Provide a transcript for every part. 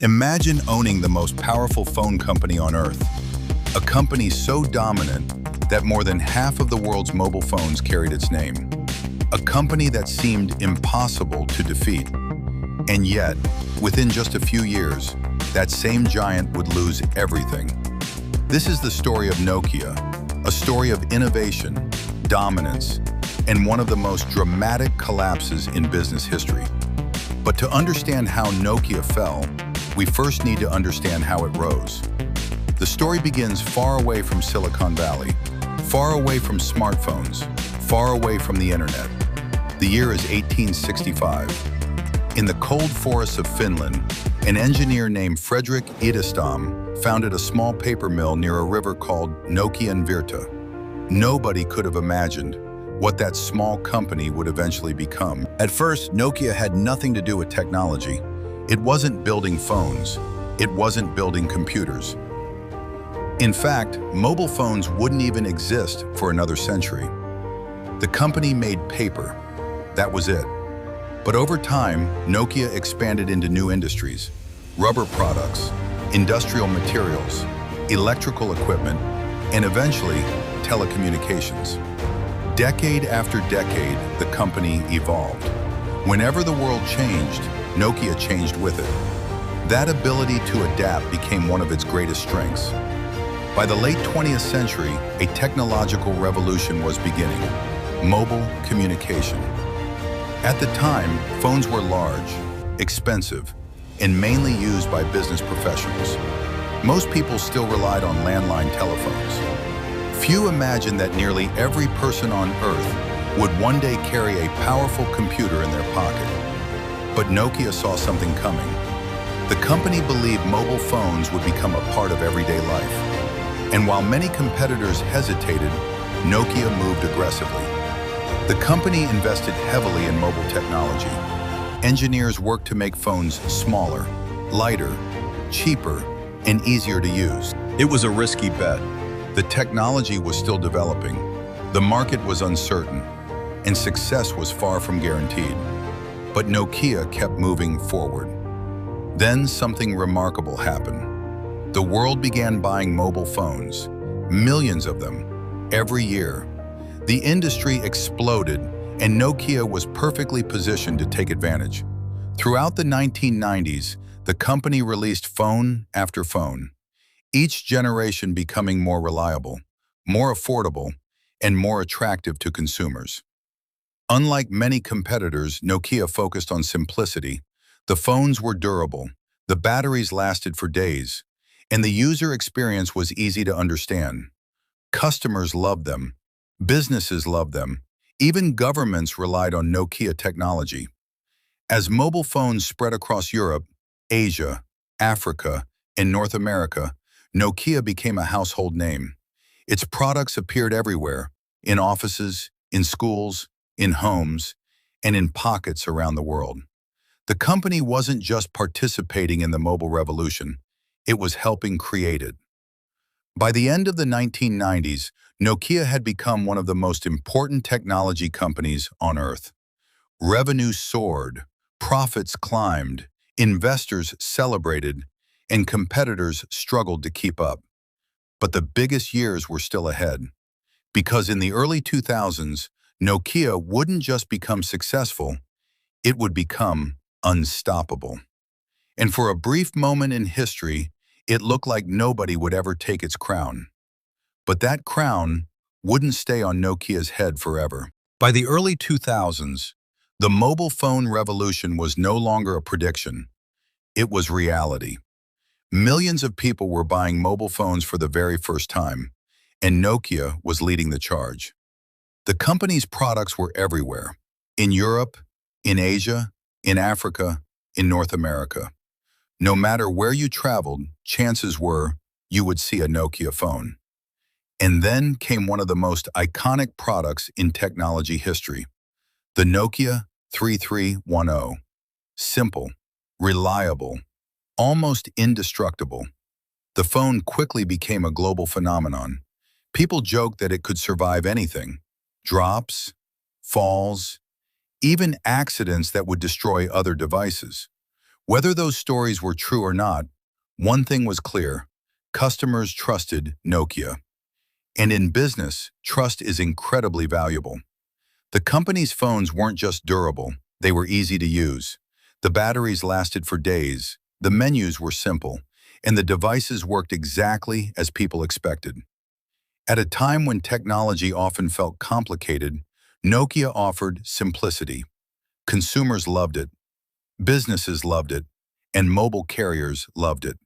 Imagine owning the most powerful phone company on Earth, a company so dominant that more than half of the world's mobile phones carried its name. A company that seemed impossible to defeat. And yet, within just a few years, that same giant would lose everything. This is the story of Nokia, a story of innovation, dominance, and one of the most dramatic collapses in business history. But to understand how Nokia fell, we first need to understand how it rose. The story begins far away from Silicon Valley, far away from smartphones, far away from the internet. The year is 1865. In the cold forests of Finland, an engineer named Fredrik Idestam founded a small paper mill near a river called Nokia Virta. Nobody could have imagined what that small company would eventually become. At first, Nokia had nothing to do with technology. It wasn't building phones. It wasn't building computers. In fact, mobile phones wouldn't even exist for another century. The company made paper. That was it. But over time, Nokia expanded into new industries: rubber products, industrial materials, electrical equipment, and eventually, telecommunications. Decade after decade, the company evolved. Whenever the world changed, Nokia changed with it. That ability to adapt became one of its greatest strengths. By the late 20th century, a technological revolution was beginning: mobile communication. At the time, phones were large, expensive, and mainly used by business professionals. Most people still relied on landline telephones. Few imagined that nearly every person on Earth would one day carry a powerful computer in their pocket. But Nokia saw something coming. The company believed mobile phones would become a part of everyday life. And while many competitors hesitated, Nokia moved aggressively. The company invested heavily in mobile technology. Engineers worked to make phones smaller, lighter, cheaper, and easier to use. It was a risky bet. The technology was still developing, the market was uncertain, and success was far from guaranteed. But Nokia kept moving forward. Then something remarkable happened. The world began buying mobile phones, millions of them, every year. The industry exploded, and Nokia was perfectly positioned to take advantage. Throughout the 1990s, the company released phone after phone, each generation becoming more reliable, more affordable, and more attractive to consumers. Unlike many competitors, Nokia focused on simplicity. The phones were durable, the batteries lasted for days, and the user experience was easy to understand. Customers loved them. Businesses loved them. Even governments relied on Nokia technology. As mobile phones spread across Europe, Asia, Africa, and North America, Nokia became a household name. Its products appeared everywhere, in offices, in schools, in homes, and in pockets around the world. The company wasn't just participating in the mobile revolution, it was helping create it. By the end of the 1990s, Nokia had become one of the most important technology companies on Earth. Revenue soared, profits climbed, investors celebrated, and competitors struggled to keep up. But the biggest years were still ahead. Because in the early 2000s, Nokia wouldn't just become successful, it would become unstoppable. And for a brief moment in history, it looked like nobody would ever take its crown. But that crown wouldn't stay on Nokia's head forever. By the early 2000s, the mobile phone revolution was no longer a prediction. It was reality. Millions of people were buying mobile phones for the very first time, and Nokia was leading the charge. The company's products were everywhere, in Europe, in Asia, in Africa, in North America. No matter where you traveled, chances were you would see a Nokia phone. And then came one of the most iconic products in technology history, the Nokia 3310. Simple, reliable, almost indestructible. The phone quickly became a global phenomenon. People joked that it could survive anything: drops, falls, even accidents that would destroy other devices. Whether those stories were true or not, one thing was clear: customers trusted Nokia. And in business, trust is incredibly valuable. The company's phones weren't just durable, they were easy to use. The batteries lasted for days, the menus were simple, and the devices worked exactly as people expected. At a time when technology often felt complicated, Nokia offered simplicity. Consumers loved it, businesses loved it, and mobile carriers loved it.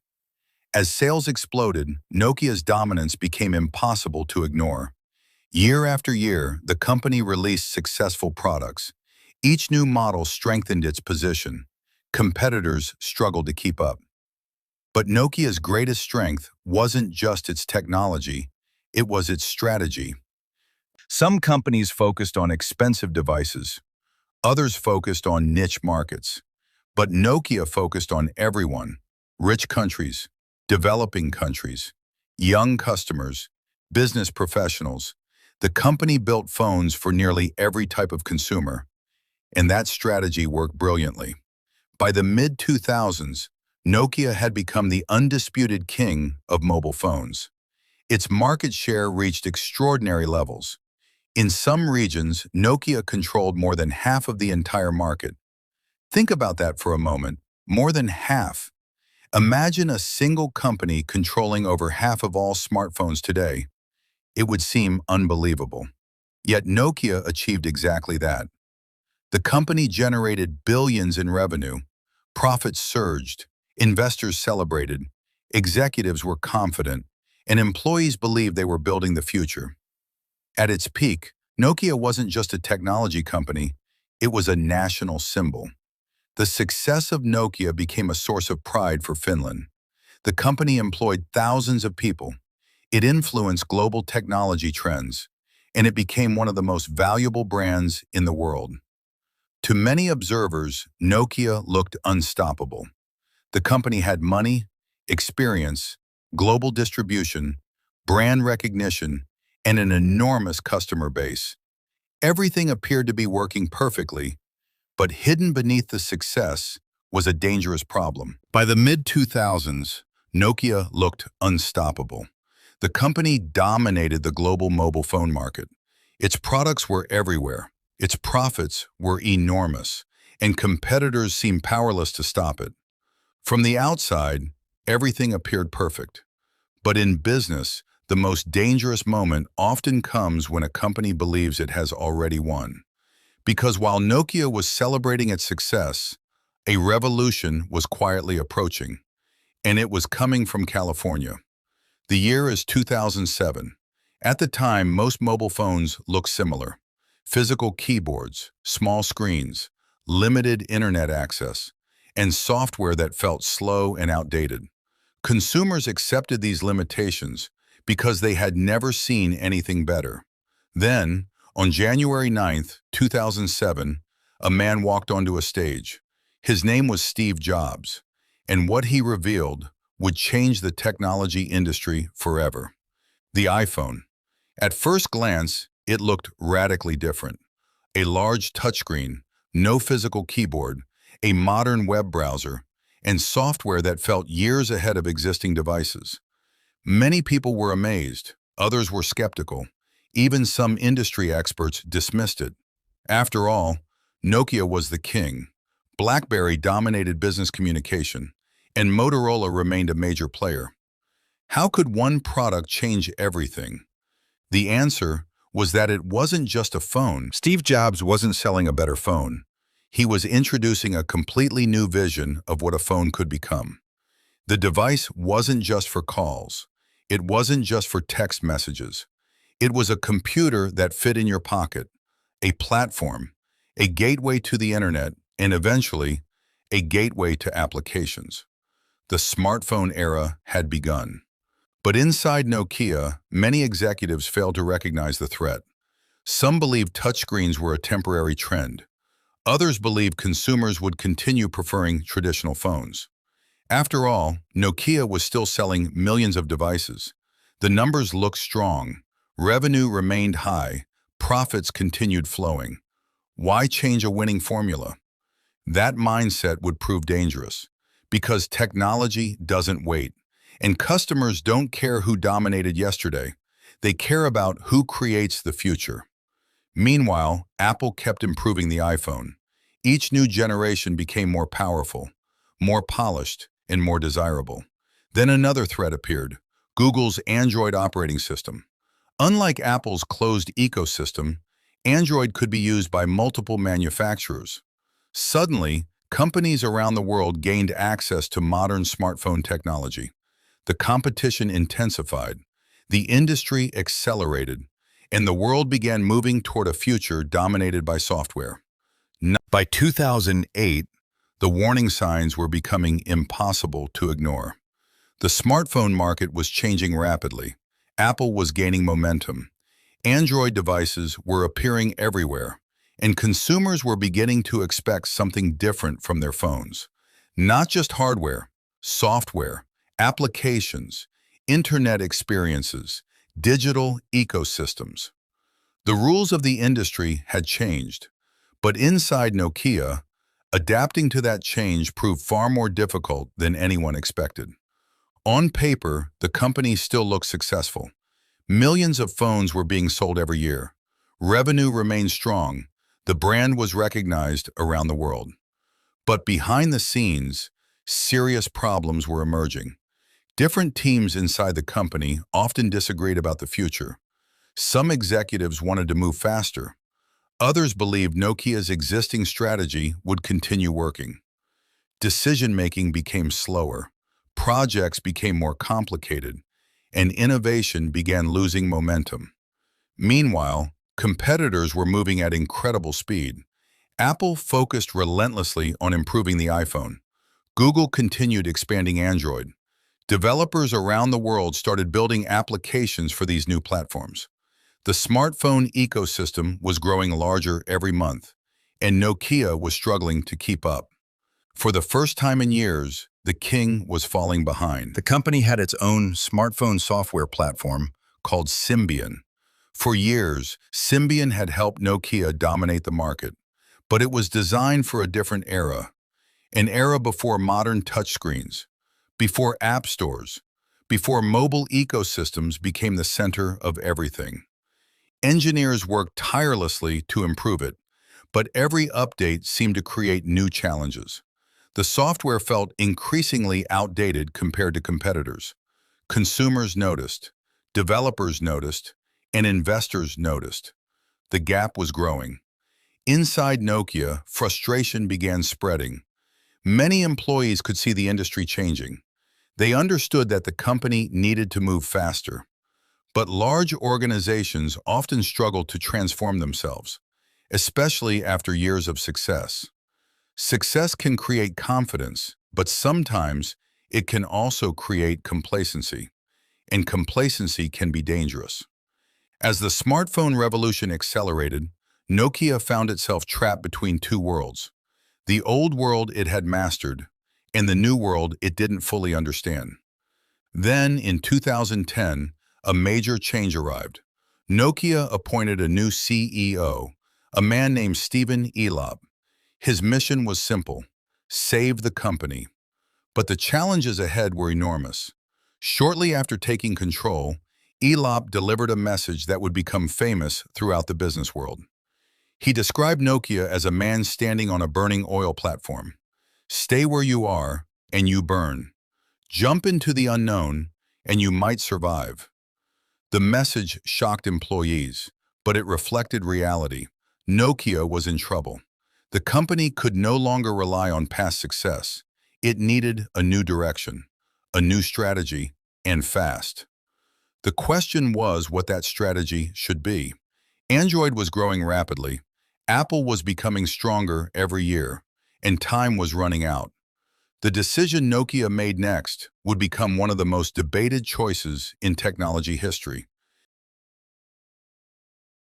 As sales exploded, Nokia's dominance became impossible to ignore. Year after year, the company released successful products. Each new model strengthened its position. Competitors struggled to keep up. But Nokia's greatest strength wasn't just its technology, it was its strategy. Some companies focused on expensive devices, others focused on niche markets. But Nokia focused on everyone: rich countries, developing countries, young customers, business professionals. The company built phones for nearly every type of consumer, and that strategy worked brilliantly. By the mid-2000s, Nokia had become the undisputed king of mobile phones. Its market share reached extraordinary levels. In some regions, Nokia controlled more than half of the entire market. Think about that for a moment. More than half. Imagine a single company controlling over half of all smartphones today. It would seem unbelievable. Yet Nokia achieved exactly that. The company generated billions in revenue. Profits surged. Investors celebrated. Executives were confident. And employees believed they were building the future. At its peak, Nokia wasn't just a technology company, it was a national symbol. The success of Nokia became a source of pride for Finland. The company employed thousands of people. It influenced global technology trends, and it became one of the most valuable brands in the world. To many observers, Nokia looked unstoppable. The company had money, experience, global distribution, brand recognition, and an enormous customer base. Everything appeared to be working perfectly, but hidden beneath the success was a dangerous problem. By the mid-2000s, Nokia looked unstoppable. The company dominated the global mobile phone market. Its products were everywhere. Its profits were enormous, and competitors seemed powerless to stop it. From the outside, everything appeared perfect. But in business, the most dangerous moment often comes when a company believes it has already won. Because while Nokia was celebrating its success, a revolution was quietly approaching, and it was coming from California. The year is 2007. At the time, most mobile phones looked similar. Physical keyboards, small screens, limited internet access, and software that felt slow and outdated. Consumers accepted these limitations because they had never seen anything better. Then, on January 9, 2007, a man walked onto a stage. His name was Steve Jobs, and what he revealed would change the technology industry forever. The iPhone. At first glance, it looked radically different. A large touchscreen, no physical keyboard, a modern web browser, and software that felt years ahead of existing devices. Many people were amazed, others were skeptical. Even some industry experts dismissed it. After all, Nokia was the king. BlackBerry dominated business communication, and Motorola remained a major player. How could one product change everything? The answer was that it wasn't just a phone. Steve Jobs wasn't selling a better phone. He was introducing a completely new vision of what a phone could become. The device wasn't just for calls. It wasn't just for text messages. It was a computer that fit in your pocket, a platform, a gateway to the internet, and eventually, a gateway to applications. The smartphone era had begun. But inside Nokia, many executives failed to recognize the threat. Some believed touchscreens were a temporary trend. Others believed consumers would continue preferring traditional phones. After all, Nokia was still selling millions of devices. The numbers looked strong. Revenue remained high. Profits continued flowing. Why change a winning formula? That mindset would prove dangerous. Because technology doesn't wait, and customers don't care who dominated yesterday. They care about who creates the future. Meanwhile, Apple kept improving the iPhone. Each new generation became more powerful, more polished, and more desirable. Then another threat appeared, Google's Android operating system. Unlike Apple's closed ecosystem, Android could be used by multiple manufacturers. Suddenly, companies around the world gained access to modern smartphone technology. The competition intensified, the industry accelerated, and the world began moving toward a future dominated by software. By 2008, the warning signs were becoming impossible to ignore. The smartphone market was changing rapidly. Apple was gaining momentum. Android devices were appearing everywhere, and consumers were beginning to expect something different from their phones. Not just hardware, software, applications, internet experiences, digital ecosystems. The rules of the industry had changed, but inside Nokia, adapting to that change proved far more difficult than anyone expected. On paper, the company still looked successful. Millions of phones were being sold every year. Revenue remained strong. The brand was recognized around the world. But behind the scenes, serious problems were emerging. Different teams inside the company often disagreed about the future. Some executives wanted to move faster. Others believed Nokia's existing strategy would continue working. Decision-making became slower. Projects became more complicated, and innovation began losing momentum. Meanwhile, competitors were moving at incredible speed. Apple focused relentlessly on improving the iPhone. Google continued expanding Android. Developers around the world started building applications for these new platforms. The smartphone ecosystem was growing larger every month, and Nokia was struggling to keep up. For the first time in years, the king was falling behind. The company had its own smartphone software platform called Symbian. For years, Symbian had helped Nokia dominate the market, but it was designed for a different era, an era before modern touchscreens, before app stores, before mobile ecosystems became the center of everything. Engineers worked tirelessly to improve it, but every update seemed to create new challenges. The software felt increasingly outdated compared to competitors. Consumers noticed, developers noticed, and investors noticed. The gap was growing. Inside Nokia, frustration began spreading. Many employees could see the industry changing. They understood that the company needed to move faster. But large organizations often struggle to transform themselves, especially after years of success. Success can create confidence, but sometimes it can also create complacency, and complacency can be dangerous. As the smartphone revolution accelerated, Nokia found itself trapped between two worlds: the old world it had mastered, and the new world it didn't fully understand. Then, in 2010, a major change arrived. Nokia appointed a new CEO, a man named Stephen Elop. His mission was simple: save the company. But the challenges ahead were enormous. Shortly after taking control, Elop delivered a message that would become famous throughout the business world. He described Nokia as a man standing on a burning oil platform. Stay where you are, and you burn. Jump into the unknown, and you might survive. The message shocked employees, but it reflected reality. Nokia was in trouble. The company could no longer rely on past success. It needed a new direction, a new strategy, and fast. The question was what that strategy should be. Android was growing rapidly. Apple was becoming stronger every year, and time was running out. The decision Nokia made next would become one of the most debated choices in technology history.